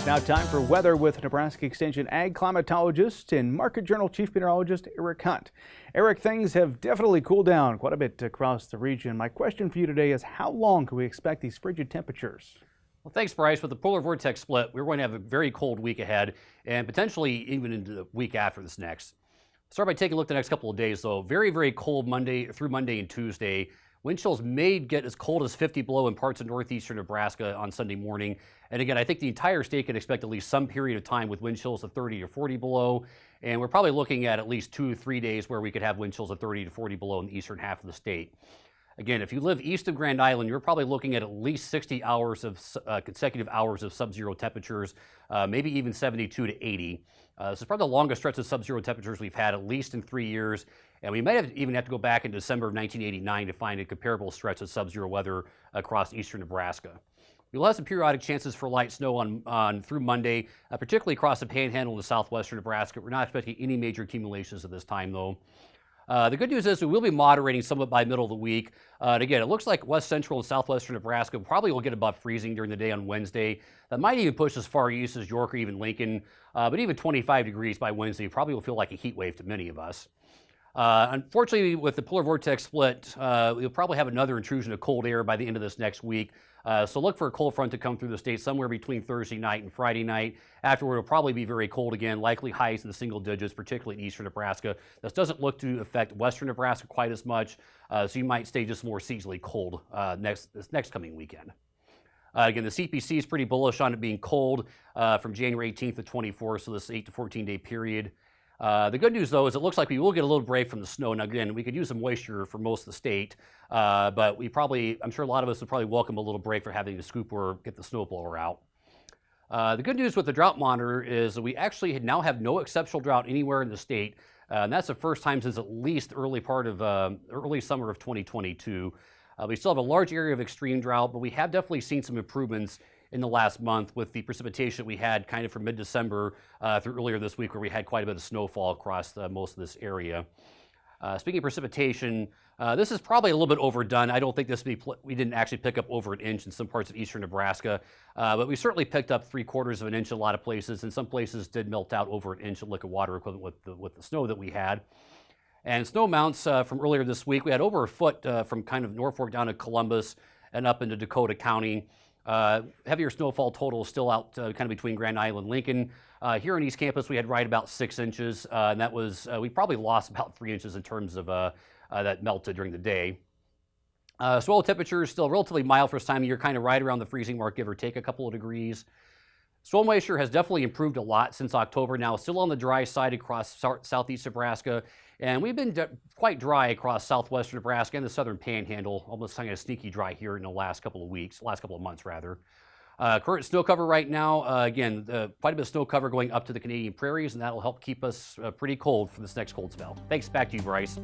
Now time for weather with Nebraska Extension Ag climatologist and Market Journal Chief Meteorologist Eric Hunt. Eric, things have definitely cooled down quite a bit across the region. My question for you today is how long can we expect these frigid temperatures? Well, thanks, Bryce. With the polar vortex split, we're going to have a very cold week ahead and potentially even into the week after this next. Start by taking a look at the next couple of days, though. Very, very cold Monday through Monday and Tuesday. Wind chills may get as cold as 50 below in parts of northeastern Nebraska on Sunday morning. And again, I think the entire state can expect at least some period of time with wind chills of 30 to 40 below. And we're probably looking at least 2 to 3 days where we could have wind chills of 30 to 40 below in the eastern half of the state. Again, if you live east of Grand Island, you're probably looking at least 60 hours of consecutive hours of sub-zero temperatures, maybe even 72 to 80. This is probably the longest stretch of sub-zero temperatures we've had, at least in 3 years. And we might even have to go back in December of 1989 to find a comparable stretch of sub-zero weather across eastern Nebraska. We'll have some periodic chances for light snow on through Monday, particularly across the Panhandle in the southwestern Nebraska. We're not expecting any major accumulations at this time, though. The good news is we will be moderating somewhat by middle of the week. And again, it looks like west central and southwestern Nebraska probably will get above freezing during the day on Wednesday. That might even push as far east as York or even Lincoln, but even 25 degrees by Wednesday probably will feel like a heat wave to many of us. Unfortunately, with the polar vortex split, we'll probably have another intrusion of cold air by the end of this next week. So look for a cold front to come through the state somewhere between Thursday night and Friday night. Afterward, it'll probably be very cold again, likely highs in the single digits, particularly in eastern Nebraska. This doesn't look to affect western Nebraska quite as much, so you might stay just more seasonally cold this next coming weekend. Again, the CPC is pretty bullish on it being cold from January 18th to 24th, so this 8 to 14-day period. The good news, though, is it looks like we will get a little break from the snow. Now, again, we could use some moisture for most of the state, but I'm sure a lot of us would probably welcome a little break for having to scoop or get the snowblower out. The good news with the drought monitor is that we actually now have no exceptional drought anywhere in the state, and that's the first time since at least early summer of 2022. We still have a large area of extreme drought, but we have definitely seen some improvements in the last month with the precipitation we had kind of from mid-December through earlier this week, where we had quite a bit of snowfall across most of this area. Speaking of precipitation, this is probably a little bit overdone. I don't think we didn't actually pick up over an inch in some parts of eastern Nebraska, but we certainly picked up 3/4 of an inch in a lot of places, and some places did melt out over an inch of liquid water equivalent with the snow that we had. And snow amounts from earlier this week, we had over a foot from kind of Norfolk down to Columbus and up into Dakota County. Heavier snowfall total is still out kind of between Grand Island and Lincoln. Here on East Campus, we had right about 6 inches, and that was, we probably lost about 3 inches in terms of that melted during the day. Soil temperature is still relatively mild for this time of year, kind of right around the freezing mark, give or take a couple of degrees. Soil moisture has definitely improved a lot since October now, still on the dry side across southeast Nebraska, and we've been quite dry across southwestern Nebraska and the southern Panhandle, almost kind of sneaky dry here in the last couple of months rather. Current snow cover right now, again, quite a bit of snow cover going up to the Canadian prairies, and that'll help keep us pretty cold for this next cold spell. Thanks, back to you, Bryce.